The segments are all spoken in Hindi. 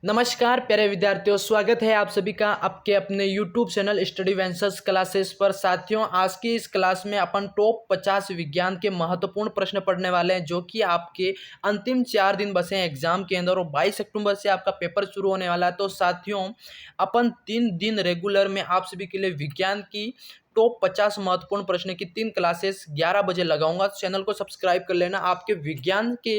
नमस्कार प्यारे विद्यार्थियों, स्वागत है आप सभी का आपके अपने YouTube channel study ventures classes पर। साथियों, आज की इस क्लास में अपन टॉप 50 विज्ञान के महत्वपूर्ण प्रश्न पढ़ने वाले हैं, जो कि आपके अंतिम 4 दिन बचे हैं एग्जाम के अंदर और 22 अक्टूबर से आपका पेपर शुरू होने वाला है। तो साथियों, अपन 3 दिन रेगुलर में आप सभी के लिए विज्ञान की टॉप 50 महत्वपूर्ण प्रश्न की 3 क्लासेस 11 बजे लगाऊंगा। चैनल को सब्सक्राइब कर लेना। आपके विज्ञान के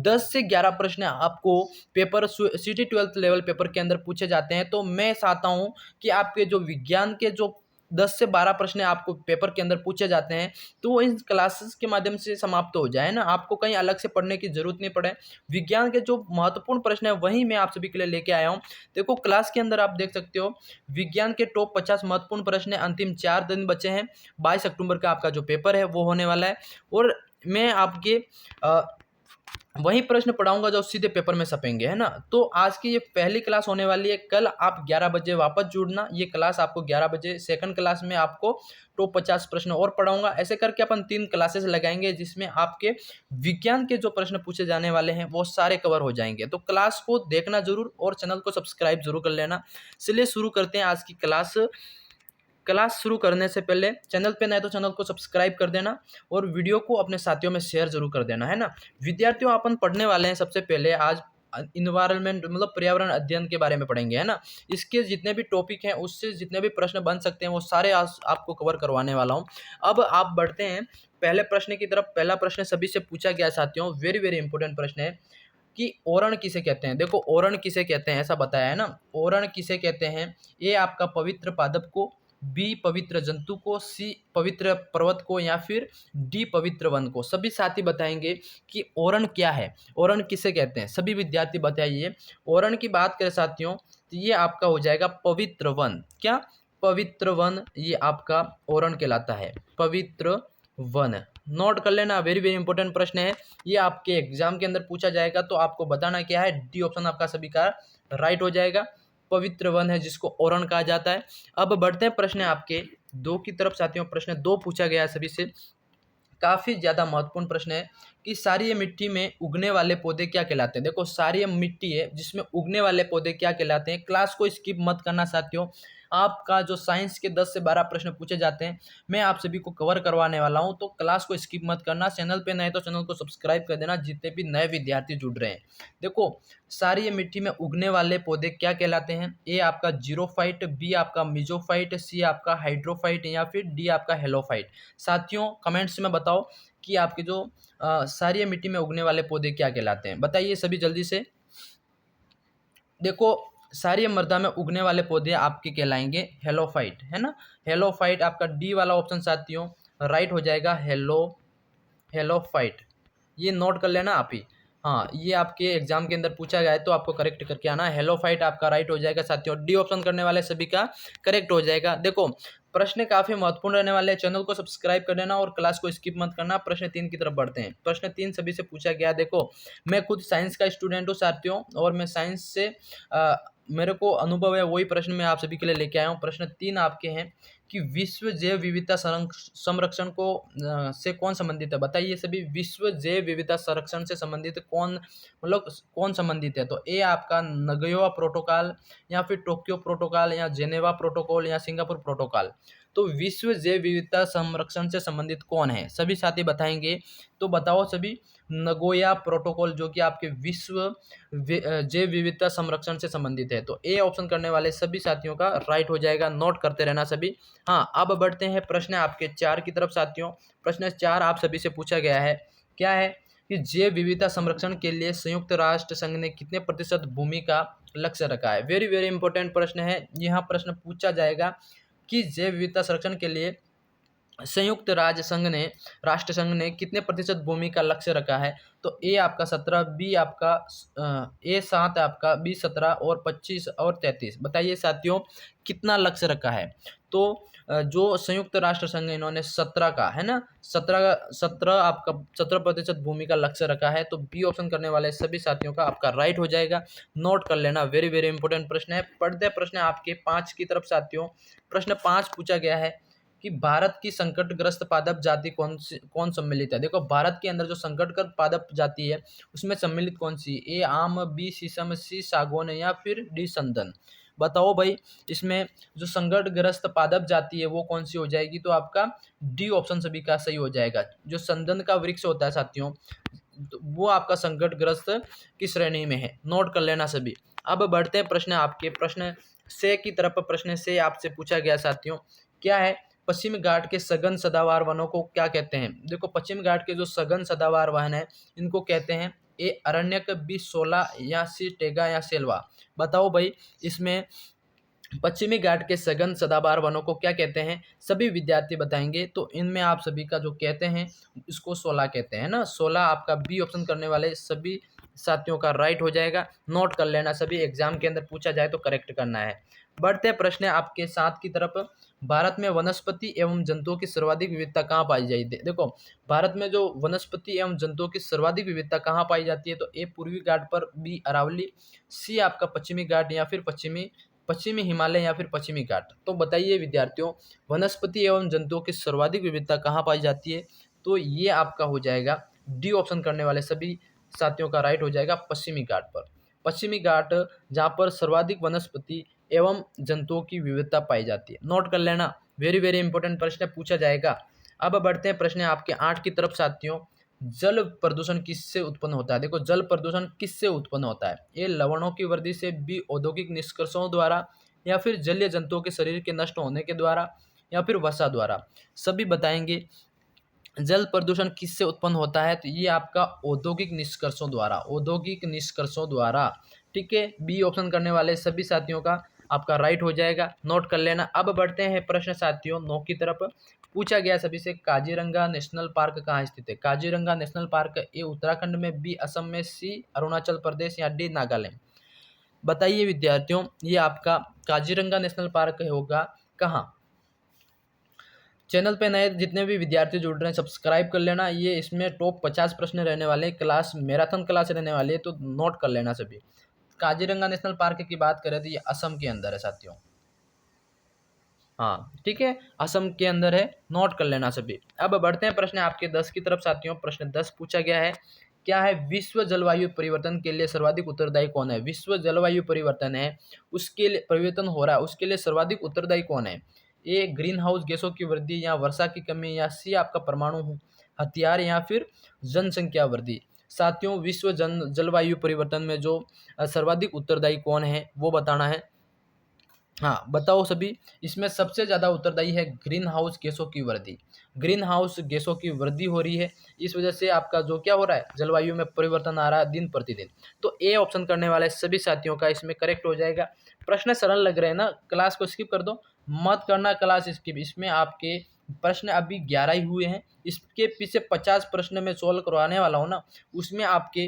10 से 11 प्रश्न आपको paper city 12th level paper के अंदर पूछे जाते हैं। तो मैं चाहता हूं कि आपके जो विज्ञान के जो 10 से 12 प्रश्न आपको पेपर के अंदर पूछे जाते हैं, तो वो इन क्लासेस के माध्यम से समाप्त हो जाए ना, आपको कहीं अलग से पढ़ने की जरूरत नहीं पड़े। विज्ञान के जो महत्वपूर्ण प्रश्न है वही मैं आप सभी के लिए लेके आया हूं। देखो, क्लास के अंदर आप देख सकते हो विज्ञान के टॉप 50 महत्वपूर्ण प्रश्न है। अंतिम 4 दिन बचे हैं, 22 अक्टूबर का आपका जो पेपर है वो होने वाला है और मैं आपके वही प्रश्न पढ़ाऊंगा जो सीधे पेपर में छपेंगे, है ना। तो आज की ये पहली क्लास होने वाली है। कल आप 11 बजे वापस जुड़ना। ये क्लास आपको 11 बजे सेकंड क्लास में आपको टॉप 50 प्रश्न और पढ़ाऊंगा। ऐसे करके अपन 3 क्लासेस लगाएंगे, जिसमें आपके विज्ञान के जो प्रश्न पूछे जाने वाले हैं वो सारे कवर हो जाएंगे। तो क्लास को देखना जरूर और चैनल को सब्सक्राइब जरूर कर लेना। चलिए शुरू करते हैं आज की क्लास शुरू करने से पहले चैनल पे नए तो चैनल को सब्सक्राइब कर देना और वीडियो को अपने साथियों में शेयर जरूर कर देना, है ना। विद्यार्थियों, अपन पढ़ने वाले हैं सबसे पहले आज इन्वायरमेंट मतलब पर्यावरण अध्ययन के बारे में पढ़ेंगे, है ना। इसके जितने भी टॉपिक हैं उससे जितने भी प्रश्न बन सकते हैं वो सारे आज आपको कवर करवाने वाला हूँ। अब आप बढ़ते हैं पहले प्रश्न की तरफ। पहला प्रश्न सभी से पूछा गया साथियों, वेरी वेरी इंपॉर्टेंट प्रश्न है कि ओरण किसे कहते हैं। देखो, ओरण किसे कहते हैं ऐसा बताया है ना। ओरण किसे कहते हैं? ए आपका पवित्र पादप को, बी पवित्र जंतु को, सी पवित्र पर्वत को, या फिर डी पवित्र वन को। सभी साथी बताएंगे कि ओरण क्या है, ओरण किसे कहते हैं। सभी विद्यार्थी बताइए। ओरण की बात करें साथियों तो ये आपका हो जाएगा पवित्र वन। क्या? पवित्र वन, ये आपका ओरण कहलाता है, पवित्र वन। नोट कर लेना, वेरी वेरी इंपॉर्टेंट प्रश्न है। ये आपके एग्जाम के अंदर पूछा जाएगा तो आपको बताना क्या है। डी ऑप्शन आपका सभी का राइट हो जाएगा। पवित्र वन है जिसको ओरण कहा जाता है। अब बढ़ते हैं प्रश्न आपके 2 की तरफ साथियों। प्रश्न 2 पूछा गया है सभी से, काफी ज्यादा महत्वपूर्ण प्रश्न है कि क्षारीय मिट्टी में उगने वाले पौधे क्या कहलाते हैं। देखो, क्षारीय मिट्टी है जिसमें उगने वाले पौधे क्या कहलाते हैं। क्लास को स्किप मत करना साथियों। आपका जो साइंस के 10 से 12 प्रश्न पूछे जाते हैं मैं आप सभी को कवर करवाने वाला हूं, तो क्लास को स्किप मत करना। चैनल पे नए तो चैनल को सब्सक्राइब कर देना जितने भी नए विद्यार्थी जुड़ रहे हैं। देखो, क्षारीय मिट्टी में उगने वाले पौधे क्या कहलाते हैं। ए आपका जीरोफाइट, बी आपका मिजोफाइट, सी आपका हाइड्रोफाइट, या फिर डी आपका हेलोफाइट। साथियों, कमेंट्स में बताओ कि आपके जो क्षारीय मिट्टी में उगने वाले पौधे क्या कहलाते हैं, बताइए सभी जल्दी से। देखो, क्षारीय मृदा में उगने वाले पौधे आपके कहलाएंगे हेलोफाइट, है ना। हेलोफाइट आपका डी वाला ऑप्शन साथियों राइट हो जाएगा। हेलोफाइट, ये नोट कर लेना आप ही। हाँ, ये आपके एग्जाम के अंदर पूछा गया है तो आपको करेक्ट करके आना। हेलोफाइट आपका राइट हो जाएगा साथियों। डी ऑप्शन करने वाले सभी का करेक्ट हो जाएगा। देखो, प्रश्न काफी महत्वपूर्ण रहने वाले हैं। चैनल को सब्सक्राइब कर देना और क्लास को स्किप मत करना। प्रश्न 3 की तरफ बढ़ते हैं। प्रश्न 3 सभी से पूछा गया। देखो, मैं खुद साइंस का स्टूडेंट हूँ साथियों और मैं साइंस से मेरे को अनुभव है, वही प्रश्न मैं आप सभी के लिए लेके आया हूँ। प्रश्न 3 आपके हैं कि विश्व जैव विविधता संरक्षण को से कौन संबंधित है। बताइए सभी, विश्व जैव विविधता संरक्षण से संबंधित कौन, मतलब कौन संबंधित है। तो ए आपका नगोया प्रोटोकॉल, या फिर टोक्यो प्रोटोकॉल, या जेनेवा प्रोटोकॉल, या सिंगापुर प्रोटोकॉल। तो विश्व जैव विविधता संरक्षण से संबंधित कौन है, सभी साथी बताएंगे। तो बताओ सभी। नगोया प्रोटोकॉल जो कि आपके विश्व जैव विविधता संरक्षण से संबंधित है। तो ए ऑप्शन करने वाले सभी साथियों का राइट हो जाएगा। नोट करते रहना सभी। हाँ, अब बढ़ते हैं प्रश्न आपके 4 की तरफ साथियों। प्रश्न 4 आप सभी से पूछा गया है, क्या है कि जैव विविधता संरक्षण के लिए संयुक्त राष्ट्र संघ ने कितने प्रतिशत भूमि का लक्ष्य रखा है। वेरी वेरी इंपॉर्टेंट प्रश्न है। यहाँ प्रश्न पूछा जाएगा कि जैव विविधता संरक्षण के लिए संयुक्त राष्ट्र संघ ने कितने प्रतिशत भूमि का लक्ष्य रखा है। तो ए आपका 17, बी आपका ए 7 आपका, बी 17 और 25 और 33। बताइए साथियों कितना लक्ष्य रखा है। तो जो संयुक्त राष्ट्र संघ है इन्होंने 17 का, है ना, 17 आपका 17% भूमि का लक्ष्य रखा है। तो बी ऑप्शन करने वाले सभी साथियों का आपका राइट हो जाएगा। नोट कर लेना, वेरी वेरी इंपॉर्टेंट प्रश्न है। पढ़ते प्रश्न आपके 5 की तरफ साथियों। प्रश्न 5 पूछा गया है कि भारत की संकटग्रस्त पादप जाति कौन सम्मिलित है। देखो भारत के अंदर जो संकटग्रस्त पादप जाति है उसमें सम्मिलित कौन सी, ए आम, बी शीशम, सी सागौन या फिर डी संदन। बताओ भाई इसमें जो संकटग्रस्त पादप जाति है वो कौन सी हो जाएगी, तो आपका डी ऑप्शन सभी का सही हो जाएगा। जो संदन का वृक्ष होता है साथियों तो वो आपका संकटग्रस्त की श्रेणी में है, नोट कर लेना सभी। अब बढ़ते हैं प्रश्न आपके प्रश्न से की तरफ। प्रश्न से आपसे पूछा गया साथियों क्या है, पश्चिम घाट के सघन सदाबहार वनों को क्या कहते हैं। देखो पश्चिम घाट के जो सघन सदाबहार वन है इनको कहते हैं ए अरण्यक, बी शोला या सी टेगा या सेलवा। बताओ भाई इसमें पश्चिमी घाट के सघन सदाबहार वनों को क्या कहते हैं, सभी विद्यार्थी बताएंगे। तो इनमें आप सभी का जो कहते हैं इसको शोला कहते हैं ना, शोला आपका बी ऑप्शन करने वाले सभी साथियों का राइट हो जाएगा। नोट कर लेना सभी, एग्जाम के अंदर पूछा जाए तो करेक्ट करना है। बढ़ते प्रश्न आपके साथ की तरफ। भारत में वनस्पति एवं जंतुओं की सर्वाधिक विविधता कहाँ पाई जाती है। देखो भारत में जो वनस्पति एवं जंतुओं की सर्वाधिक विविधता कहाँ पाई जाती है, तो ए पूर्वी घाट पर, बी अरावली, सी आपका पश्चिमी घाट या फिर पश्चिमी हिमालय या फिर पश्चिमी घाट। तो बताइए विद्यार्थियों वनस्पति एवं जंतुओं की सर्वाधिक विविधता कहाँ पाई जाती है, तो ये आपका हो जाएगा डी ऑप्शन करने वाले सभी साथियों का राइट हो जाएगा पश्चिमी घाट पर। पश्चिमी घाट जहाँ पर सर्वाधिक वनस्पति एवं जंतुओं की विविधता पाई जाती है, नोट कर लेना। वेरी वेरी इंपॉर्टेंट प्रश्न पूछा जाएगा। अब बढ़ते हैं प्रश्न आपके 8 की तरफ साथियों। जल प्रदूषण किससे उत्पन्न होता है। देखो जल प्रदूषण किससे उत्पन्न होता है, ए लवणों की वृद्धि से, बी औद्योगिक निष्कर्षों द्वारा या फिर जलीय जंतुओं के शरीर के नष्ट होने के द्वारा या फिर वसा द्वारा। सभी बताएंगे जल प्रदूषण किससे उत्पन्न होता है, तो ये आपका औद्योगिक निष्कर्षों द्वारा, औद्योगिक निष्कर्षों द्वारा। ठीक है, बी ऑप्शन करने वाले सभी साथियों का आपका राइट हो जाएगा, नोट कर लेना। अब बढ़ते हैं प्रश्न साथियों 9 की तरफ। पूछा गया सभी से काजीरंगा नेशनल पार्क कहाँ स्थित है। काजीरंगा नेशनल पार्क ए उत्तराखंड में, बी असम में, सी अरुणाचल प्रदेश या डी नागालैंड। बताइए विद्यार्थियों ये आपका काजीरंगा नेशनल पार्क होगा कहाँ। चैनल पे नए जितने भी विद्यार्थी जुड़ रहे हैं सब्सक्राइब कर लेना। ये इसमें टॉप 50 प्रश्न रहने वाले, क्लास मैराथन क्लास रहने वाली है, तो नोट कर लेना सभी। काजीरंगा नेशनल पार्क की बात करें तो ये असम के अंदर है साथियों। हाँ ठीक है, असम के अंदर है, नोट कर लेना सभी। अब बढ़ते हैं प्रश्न आपके 10 की तरफ साथियों। प्रश्न 10 पूछा गया है क्या है, विश्व जलवायु परिवर्तन के लिए सर्वाधिक उत्तरदायी कौन है। विश्व जलवायु परिवर्तन है उसके लिए परिवर्तन हो रहा है, उसके लिए सर्वाधिक उत्तरदायी कौन है। ए ग्रीन हाउस गैसों की वृद्धि या वर्षा की कमी, या सी आपका परमाणु हथियार, या फिर जनसंख्या वृद्धि। साथियों विश्व जलवायु परिवर्तन में जो सर्वाधिक उत्तरदायी कौन है वो बताना है। हाँ बताओ सभी, इसमें सबसे ज़्यादा उत्तरदायी है ग्रीन हाउस गैसों की वृद्धि। ग्रीन हाउस गैसों की वृद्धि हो रही है, इस वजह से आपका जो क्या हो रहा है जलवायु में परिवर्तन आ रहा है दिन प्रतिदिन। तो ए ऑप्शन करने वाले सभी साथियों का इसमें करेक्ट हो जाएगा। प्रश्न सरल लग रहे हैं ना, क्लास को स्किप कर दो, मत करना क्लास स्किप। इसमें आपके प्रश्न अभी 11 ही हुए हैं, इसके पीछे 50 प्रश्न में सोल्व करवाने वाला हूँ ना, उसमें आपके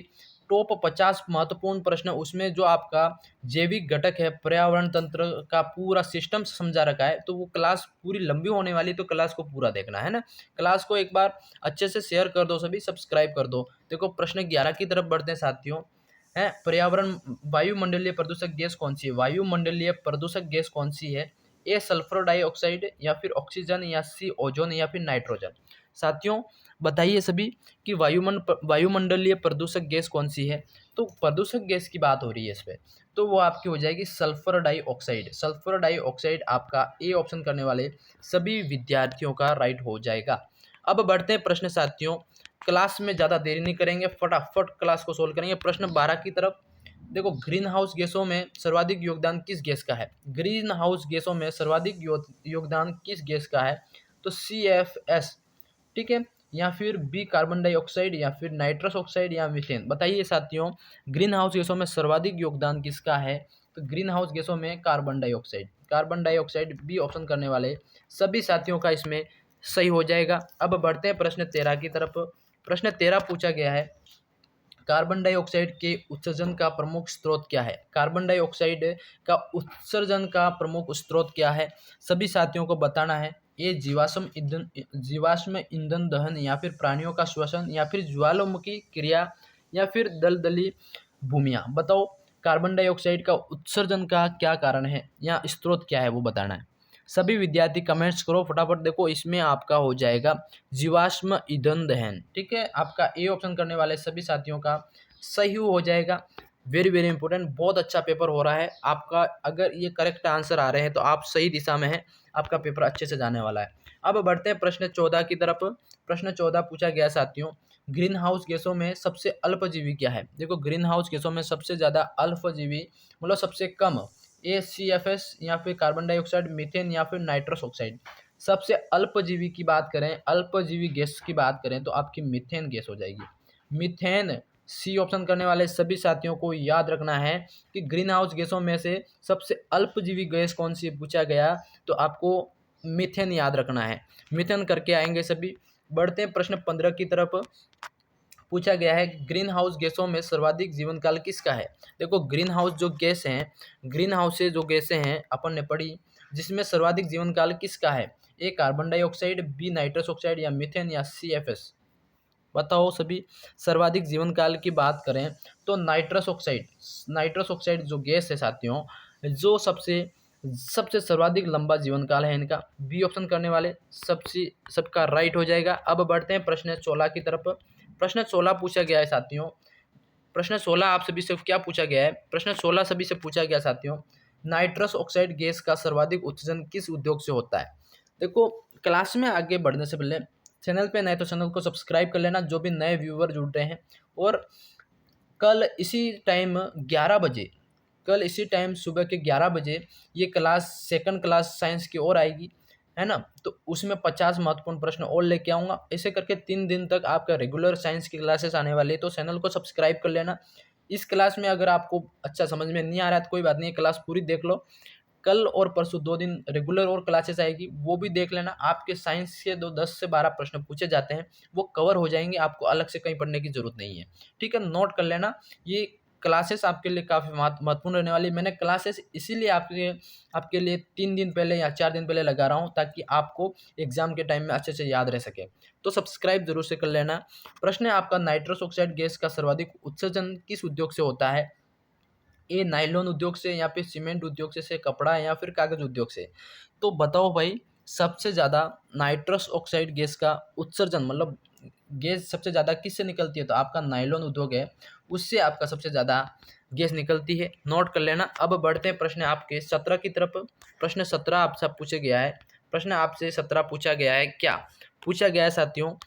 टॉप 50 महत्वपूर्ण प्रश्न, उसमें जो आपका जैविक घटक है, पर्यावरण तंत्र का पूरा सिस्टम समझा रखा है। तो वो क्लास पूरी लंबी होने वाली, तो क्लास को पूरा देखना है ना। क्लास को एक बार अच्छे से शेयर कर दो सभी, सब्सक्राइब कर दो। देखो प्रश्न 11 की तरफ बढ़ते हैं साथियों। है पर्यावरण वायुमंडलीय प्रदूषक गैस कौन सी है। वायुमंडलीय प्रदूषक गैस कौन सी है, ए सल्फर डाइऑक्साइड या फिर ऑक्सीजन, या सी ओजोन या फिर नाइट्रोजन। साथियों बताइए सभी कि वायुमंडलीय प्रदूषक गैस कौन सी है। तो प्रदूषक गैस की बात हो रही है इस पर, तो वो आपकी हो जाएगी सल्फर डाइऑक्साइड। सल्फर डाइऑक्साइड आपका ए ऑप्शन करने वाले सभी विद्यार्थियों का राइट हो जाएगा। अब बढ़ते हैं प्रश्न साथियों, क्लास में ज़्यादा देरी नहीं करेंगे, फटाफट क्लास को सोल्व करेंगे। प्रश्न 12 की तरफ देखो, ग्रीन हाउस गैसों में सर्वाधिक योगदान किस गैस का है। ग्रीन हाउस गैसों में सर्वाधिक योगदान किस गैस का है, तो CFS, ठीक है, या फिर बी कार्बन डाइऑक्साइड, या फिर नाइट्रस ऑक्साइड, या मीथेन। बताइए साथियों ग्रीन हाउस गैसों में सर्वाधिक योगदान किसका है, तो ग्रीन हाउस गैसों में कार्बन डाइऑक्साइड। कार्बन डाइऑक्साइड बी ऑप्शन करने वाले सभी साथियों का इसमें सही हो जाएगा। अब बढ़ते हैं प्रश्न 13 की तरफ। प्रश्न 13 पूछा गया है कार्बन डाइऑक्साइड के उत्सर्जन का प्रमुख स्रोत क्या है। कार्बन डाइऑक्साइड का उत्सर्जन का प्रमुख स्रोत क्या है, सभी साथियों को बताना है। ये जीवाश्म ईंधन दहन, या फिर प्राणियों का श्वसन, या फिर ज्वालामुखी क्रिया, या फिर दलदली भूमियाँ। बताओ कार्बन डाइऑक्साइड का उत्सर्जन का क्या कारण है या स्रोत क्या है वो बताना है। सभी विद्यार्थी कमेंट्स करो फटाफट। देखो इसमें आपका हो जाएगा जीवाश्म ईंधन दहन। ठीक है, आपका ए ऑप्शन करने वाले सभी साथियों का सही हो जाएगा। वेरी वेरी इंपॉर्टेंट, बहुत अच्छा पेपर हो रहा है आपका। अगर ये करेक्ट आंसर आ रहे हैं तो आप सही दिशा में हैं, आपका पेपर अच्छे से जाने वाला है। अब बढ़ते हैं प्रश्न 14 की तरफ। प्रश्न 14 पूछा गया साथियों, ग्रीन हाउस गैसों में सबसे अल्पजीवी क्या है। देखो ग्रीन हाउस गैसों में सबसे ज़्यादा अल्पजीवी मतलब सबसे कम ACFS या फिर कार्बन डाइऑक्साइड, मीथेन या फिर नाइट्रस ऑक्साइड। सबसे अल्पजीवी की बात करें, अल्पजीवी गैस की बात करें तो आपकी मीथेन गैस हो जाएगी। मीथेन सी ऑप्शन करने वाले सभी साथियों को याद रखना है कि ग्रीन हाउस गैसों में से सबसे अल्पजीवी गैस कौन सी पूछा गया तो आपको मीथेन याद रखना है। मीथेन करके आएंगे सभी। बढ़ते हैं प्रश्न 15 की तरफ। पूछा गया है ग्रीन हाउस गैसों में सर्वाधिक जीवन काल किसका है। देखो ग्रीन हाउस जो गैस हैं, ग्रीन हाउस से जो गैसें हैं अपन ने पढ़ी, जिसमें सर्वाधिक जीवन काल किसका है। A carbon dioxide, B nitrous oxide या मीथेन या CFS। बताओ सभी। सर्वाधिक जीवन काल की बात करें तो नाइट्रस ऑक्साइड, नाइट्रस ऑक्साइड जो गैस है साथियों, जो सबसे सबसे सर्वाधिक लंबा जीवन काल है इनका। बी ऑप्शन करने वाले सबका राइट हो जाएगा। अब बढ़ते हैं प्रश्न 16 की तरफ। प्रश्न 16 पूछा गया है साथियों। प्रश्न 16 आप सभी से क्या पूछा गया है, प्रश्न 16 सभी से पूछा गया साथियों, नाइट्रस ऑक्साइड गैस का सर्वाधिक उत्सर्जन किस उद्योग से होता है। देखो क्लास में आगे बढ़ने से पहले चैनल पे नए तो चैनल को सब्सक्राइब कर लेना, जो भी नए व्यूअर जुड़ रहे हैं। और कल इसी टाइम 11 बजे, कल इसी टाइम सुबह के 11 बजे ये क्लास सेकंड क्लास साइंस की ओर आएगी, है ना। तो उसमें 50 महत्वपूर्ण प्रश्न और लेके आऊँगा। ऐसे करके 3 दिन तक आपका रेगुलर साइंस की क्लासेस आने वाली है, तो चैनल को सब्सक्राइब कर लेना। इस क्लास में अगर आपको अच्छा समझ में नहीं आ रहा है तो कोई बात नहीं, क्लास पूरी देख लो। कल और परसों 2 दिन रेगुलर और क्लासेस आएगी, वो भी देख लेना। आपके साइंस के 10 से 12 प्रश्न पूछे जाते हैं, वो कवर हो जाएंगे, आपको अलग से कहीं पढ़ने की जरूरत नहीं है। ठीक है, नोट कर लेना। ये क्लासेस आपके लिए काफ़ी महत्वपूर्ण रहने वाली है। मैंने क्लासेस इसीलिए आपके लिए 3 दिन पहले या 4 दिन पहले लगा रहा हूँ, ताकि आपको एग्जाम के टाइम में अच्छे से याद रह सके। तो सब्सक्राइब जरूर से कर लेना। प्रश्न है आपका, नाइट्रस ऑक्साइड गैस का सर्वाधिक उत्सर्जन किस उद्योग से होता है। ए नाइलॉन उद्योग से या फिर सीमेंट उद्योग से कपड़ा या फिर कागज उद्योग से। तो बताओ भाई, सबसे ज़्यादा नाइट्रस ऑक्साइड गैस का उत्सर्जन मतलब गैस सबसे ज़्यादा किससे निकलती है, तो आपका नाइलॉन उद्योग है, उससे आपका सबसे ज़्यादा गैस निकलती है। नोट कर लेना। अब बढ़ते हैं प्रश्न आपके 17 की तरफ। प्रश्न 17 आपसे पूछा गया है। प्रश्न आपसे 17 पूछा गया है, क्या पूछा गया है साथियों।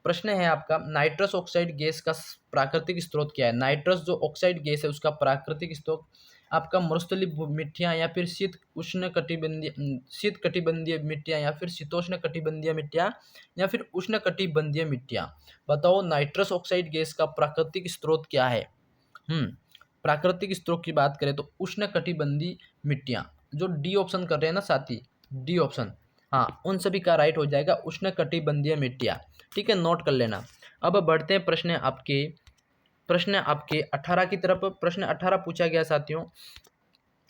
प्रश्न है आपका, नाइट्रस ऑक्साइड गैस का प्राकृतिक स्रोत क्या है। नाइट्रस जो ऑक्साइड गैस है उसका प्राकृतिक स्रोत आपका मरुस्थलीय मिट्टियाँ या फिर शीत कटिबंधीय मिट्टियाँ या फिर शीतोष्ण कटिबंधीय मिट्टियाँ या फिर उष्ण कटिबंधीय मिट्टियाँ। बताओ नाइट्रस ऑक्साइड गैस का प्राकृतिक स्रोत क्या है। प्राकृतिक स्रोत की बात करें तो उष्ण कटिबंधीय मिट्टियाँ, जो डी ऑप्शन कर रहे हैं ना साथी, डी ऑप्शन, हाँ उन सभी का राइट हो जाएगा, उष्ण कटिबंधीय मिट्टियाँ। ठीक है, नोट कर लेना। अब बढ़ते हैं प्रश्न आपके 18 की तरफ। प्रश्न 18 पूछा गया साथियों।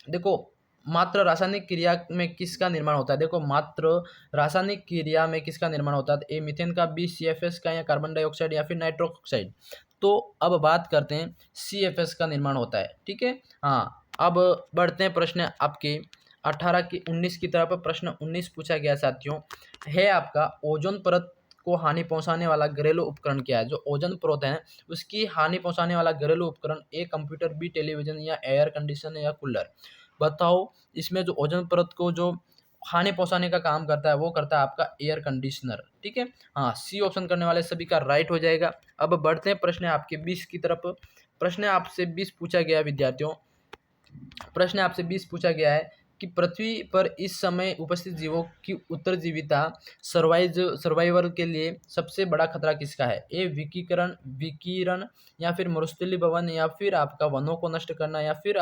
देखो मात्र रासायनिक क्रिया में किसका निर्माण होता है। देखो मात्र रासायनिक क्रिया में किसका निर्माण होता है, ए मीथेन का, बी CFS का, या कार्बन डाइऑक्साइड या फिर नाइट्रोस ऑक्साइड। तो अब बात करते हैं, CFS का निर्माण होता है। ठीक है, हाँ। अब बढ़ते हैं प्रश्न आपके 18 की 19 की तरफ। प्रश्न 19 पूछा गया साथियों, है आपका ओजोन परत को हानि पहुंचाने वाला घरेलू उपकरण क्या है। जो ओजोन परत है उसकी हानि पहुंचाने वाला घरेलू उपकरण, ए कंप्यूटर, बी टेलीविजन या एयर कंडीशनर या कूलर। बताओ इसमें जो ओजोन परत को जो हानि पहुंचाने का काम करता है वो करता है आपका एयर कंडीशनर। ठीक है, हाँ सी ऑप्शन करने वाले सभी का राइट हो जाएगा। अब बढ़ते हैं प्रश्न आपके 20 की तरफ। प्रश्न आपसे 20 पूछा गया विद्यार्थियों। प्रश्न आपसे 20 पूछा गया है कि पृथ्वी पर इस समय उपस्थित जीवों की उत्तरजीविता सर्वाइवल के लिए सबसे बड़ा खतरा किसका है। ए विकिरण या फिर मरुस्थलीय भवन या फिर आपका वनों को नष्ट करना या फिर